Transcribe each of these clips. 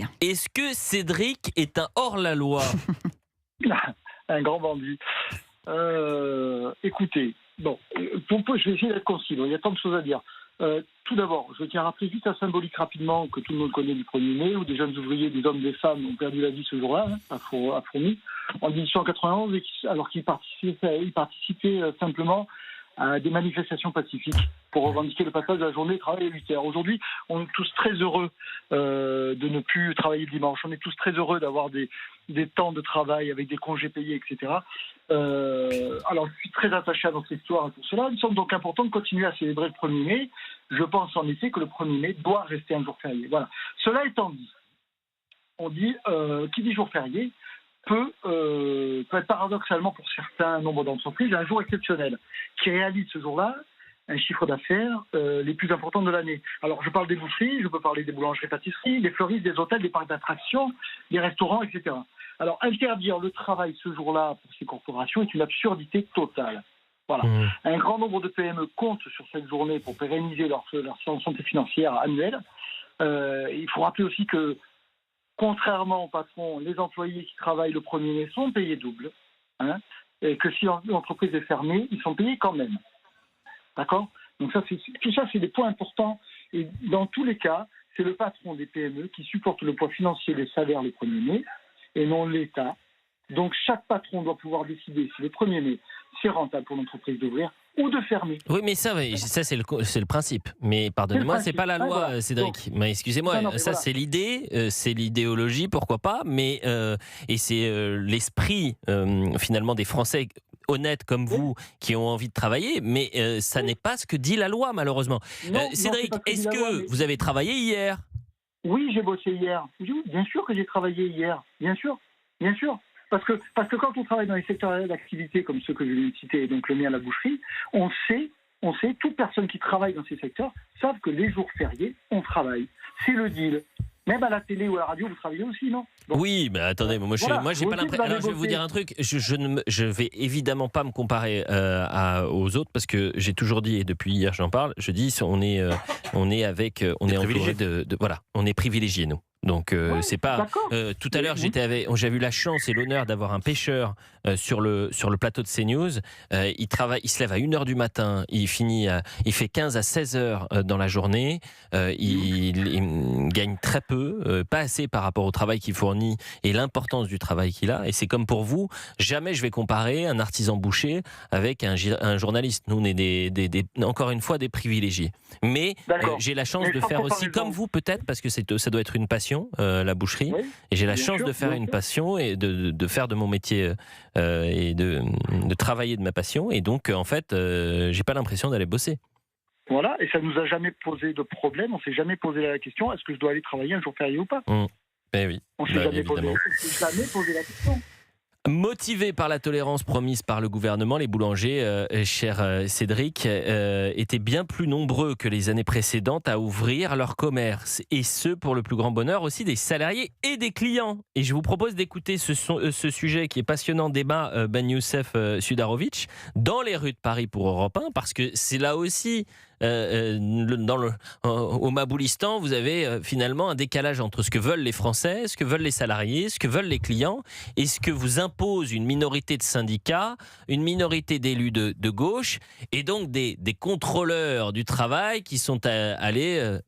bien. Est-ce que Cédric est un hors-la-loi? Un grand bandit. Écoutez, bon, je vais essayer d'être concis. Il y a tant de choses à dire. Tout d'abord, je tiens à rappeler juste un symbolique rapidement que tout le monde connaît du 1er mai, où des jeunes ouvriers, des hommes, des femmes ont perdu la vie ce jour-là, à Fourmi, en 1891, alors qu'ils participaient simplement à des manifestations pacifiques pour revendiquer le passage de la journée de travail à 8 heures. Aujourd'hui, on est tous très heureux de ne plus travailler le dimanche. On est tous très heureux d'avoir des temps de travail avec des congés payés, etc. Alors, je suis très attaché à notre histoire et pour cela. Il me semble donc important de continuer à célébrer le 1er mai. Je pense en effet que le 1er mai doit rester un jour férié. Voilà. Cela étant dit, on dit, qui dit jour férié peut être paradoxalement pour certains nombres d'entreprises un jour exceptionnel qui réalise ce jour-là un chiffre d'affaires les plus importants de l'année. Alors je parle des boucheries, je peux parler des boulangeries, pâtisseries, des fleuristes, des hôtels, des parcs d'attractions, des restaurants, etc. Alors interdire le travail ce jour-là pour ces corporations est une absurdité totale. Voilà. Un grand nombre de PME comptent sur cette journée pour pérenniser leur santé financière annuelle. Il faut rappeler aussi que contrairement aux patrons, les employés qui travaillent le 1er mai sont payés double. Et que si l'entreprise est fermée, ils sont payés quand même. D'accord ? Donc tout ça, c'est des points importants. Et dans tous les cas, c'est le patron des PME qui supporte le poids financier des salaires le 1er mai et non l'État. Donc chaque patron doit pouvoir décider si le 1er mai, c'est rentable pour l'entreprise d'ouvrir ou de fermer. Oui, mais ça c'est le principe. Mais pardonnez-moi, c'est pas la loi, voilà. Cédric. Mais excusez-moi, non, mais ça voilà. c'est l'idée, c'est l'idéologie, pourquoi pas. Mais et c'est l'esprit finalement des Français honnêtes comme vous qui ont envie de travailler. Mais ça n'est pas ce que dit la loi, malheureusement. Cédric, est-ce que vous avez travaillé hier? Oui, j'ai bossé hier. Oui, bien sûr que j'ai travaillé hier. Bien sûr. Parce que quand on travaille dans les secteurs d'activité comme ceux que je viens de citer, donc le mien, la boucherie, on sait, toute personne qui travaille dans ces secteurs savent que les jours fériés, on travaille. C'est le deal. Même à la télé ou à la radio, vous travaillez aussi, non? Donc, oui, mais attendez, moi j'ai pas l'impression. Alors je vais vous dire un truc, je vais évidemment pas me comparer aux autres parce que j'ai toujours dit et depuis hier j'en parle, je dis on est entouré voilà, on est privilégiés nous. Donc c'est pas tout à l'heure j'avais eu la chance et l'honneur d'avoir un pêcheur sur le plateau de CNews. Il se lève à 1h du matin, il fait 15 à 16 heures dans la journée. Il gagne très peu, pas assez par rapport au travail qu'il fournit et l'importance du travail qu'il a. Et c'est comme pour vous, jamais je vais comparer un artisan boucher avec un journaliste. Nous on est encore une fois des privilégiés. Mais j'ai la chance de faire aussi comme vous peut-être parce que ça doit être une passion. La boucherie, et j'ai la chance de faire une passion et de faire de mon métier et de travailler de ma passion, et donc en fait j'ai pas l'impression d'aller bosser. Voilà, et ça nous a jamais posé de problème, on s'est jamais posé la question est-ce que je dois aller travailler un jour férié ou pas? Eh oui, on s'est jamais posé la question. Motivés par la tolérance promise par le gouvernement, les boulangers, cher Cédric, étaient bien plus nombreux que les années précédentes à ouvrir leur commerce. Et ce, pour le plus grand bonheur aussi des salariés et des clients. Et je vous propose d'écouter ce sujet qui est passionnant, débat Ben Youssef Sudarovic, dans les rues de Paris pour Europe 1, parce que c'est là aussi... au Maboulistan, vous avez finalement un décalage entre ce que veulent les Français, ce que veulent les salariés, ce que veulent les clients, et ce que vous impose une minorité de syndicats, une minorité d'élus de gauche, et donc des contrôleurs du travail qui sont allés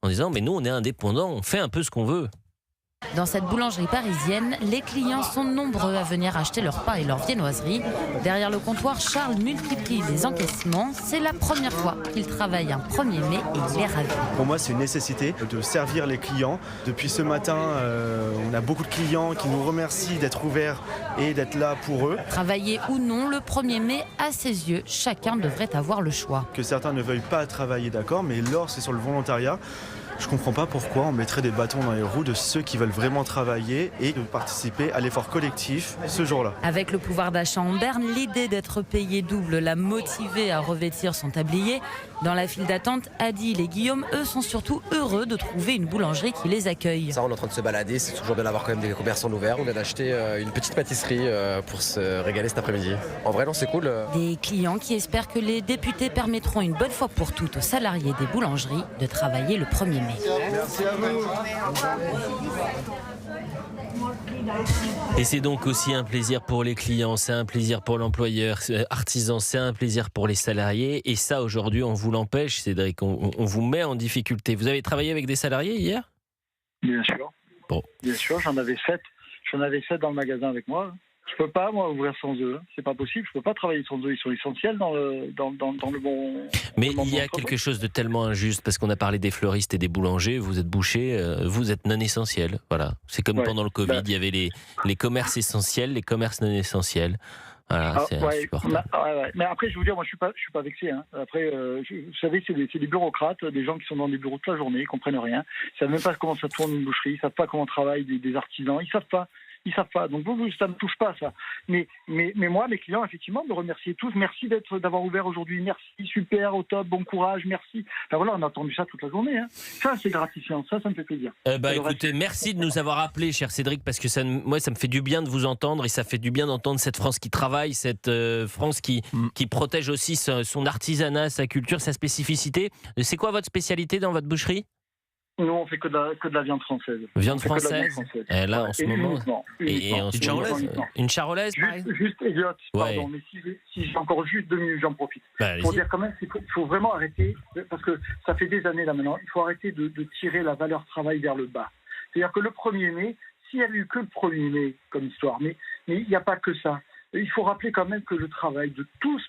en disant mais nous on est indépendants, on fait un peu ce qu'on veut. Dans cette boulangerie parisienne, les clients sont nombreux à venir acheter leur pain et leur viennoiserie. Derrière le comptoir, Charles multiplie les encaissements. C'est la première fois qu'il travaille un 1er mai et il est ravi. Pour moi, c'est une nécessité de servir les clients. Depuis ce matin, on a beaucoup de clients qui nous remercient d'être ouverts et d'être là pour eux. Travailler ou non, le 1er mai, à ses yeux, chacun devrait avoir le choix. Que certains ne veuillent pas travailler, d'accord, mais lors c'est sur le volontariat. Je ne comprends pas pourquoi on mettrait des bâtons dans les roues de ceux qui veulent vraiment travailler et de participer à l'effort collectif ce jour-là. Avec le pouvoir d'achat en berne, l'idée d'être payé double l'a motivé à revêtir son tablier. Dans la file d'attente, Adil et Guillaume, eux, sont surtout heureux de trouver une boulangerie qui les accueille. Ça, on est en train de se balader, c'est toujours bien d'avoir quand même des commerçants ouverts. On vient d'acheter une petite pâtisserie pour se régaler cet après-midi. En vrai, non, c'est cool. Des clients qui espèrent que les députés permettront une bonne fois pour toutes aux salariés des boulangeries de travailler le 1er mai. Merci à vous. Et c'est donc aussi un plaisir pour les clients, c'est un plaisir pour l'employeur, artisan, c'est un plaisir pour les salariés. Et ça, aujourd'hui, on vous l'empêche, Cédric, on vous met en difficulté. Vous avez travaillé avec des salariés hier ? Bien sûr. Bon. Bien sûr, j'en avais 7. J'en avais 7 dans le magasin avec moi. Je peux pas, moi, ouvrir sans eux. C'est pas possible. Je peux pas travailler sans eux. Ils sont essentiels dans le bon. Mais dans le il y a bon travail. quelque chose de tellement injuste, parce qu'on a parlé des fleuristes et des boulangers, vous êtes bouchers, vous êtes non essentiels. Voilà. C'est comme pendant le Covid, il y avait les commerces essentiels, les commerces non essentiels. Voilà, c'est insupportable. Mais après, je veux dire, moi, je suis pas vexé. Hein. Après, vous savez, c'est des bureaucrates, des gens qui sont dans des bureaux toute la journée, ils comprennent rien. Ils savent même pas comment ça tourne une boucherie, ils savent pas comment travaillent des artisans, ils savent pas. Donc vous, ça ne me touche pas, ça. Mais moi, mes clients, effectivement, me remercier tous. Merci d'avoir ouvert aujourd'hui. Merci, super, au top, bon courage, merci. Enfin voilà, on a entendu ça toute la journée. Hein. Ça, c'est gratifiant. Ça me fait plaisir. Écoutez, merci de nous avoir appelés, cher Cédric, parce que ça me fait du bien de vous entendre et ça fait du bien d'entendre cette France qui travaille, cette France qui protège aussi son artisanat, sa culture, sa spécificité. C'est quoi votre spécialité dans votre boucherie ? Nous, on fait que de la viande française. Viande française. Et là, en ce moment. Et en ce moment, une charolaise, par exemple. Juste Elliot, pardon, mais si j'ai encore juste 2 minutes, j'en profite. Pour dire quand même qu'il faut vraiment arrêter, parce que ça fait des années là maintenant, il faut arrêter de tirer la valeur travail vers le bas. C'est-à-dire que le 1er mai, s'il n'y avait eu que le 1er mai comme histoire, mais il n'y a pas que ça. Il faut rappeler quand même que le travail de tous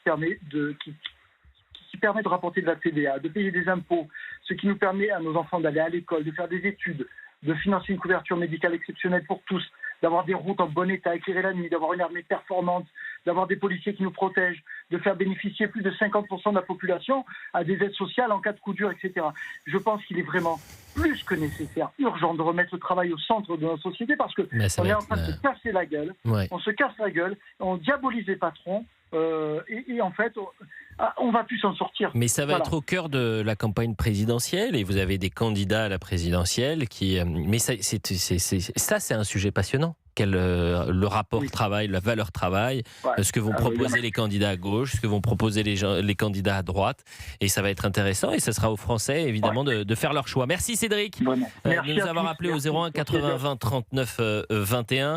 qui permet de rapporter de la TVA, de payer des impôts, ce qui nous permet à nos enfants d'aller à l'école, de faire des études, de financer une couverture médicale exceptionnelle pour tous, d'avoir des routes en bon état, éclairées la nuit, d'avoir une armée performante, d'avoir des policiers qui nous protègent, de faire bénéficier plus de 50% de la population à des aides sociales en cas de coup dur, etc. Je pense qu'il est vraiment plus que nécessaire, urgent de remettre le travail au centre de notre société parce qu'on est en train de se casser la gueule, on se casse la gueule, on diabolise les patrons, et en fait, on va plus s'en sortir. Mais ça va être au cœur de la campagne présidentielle et vous avez des candidats à la présidentielle qui. Mais ça, c'est un sujet passionnant. Le rapport travail, la valeur travail, ce que vont proposer les candidats à gauche, ce que vont proposer les candidats à droite. Et ça va être intéressant et ça sera aux Français, évidemment, de faire leur choix. Merci Cédric de nous avoir appelé au 01 80 20 39 21.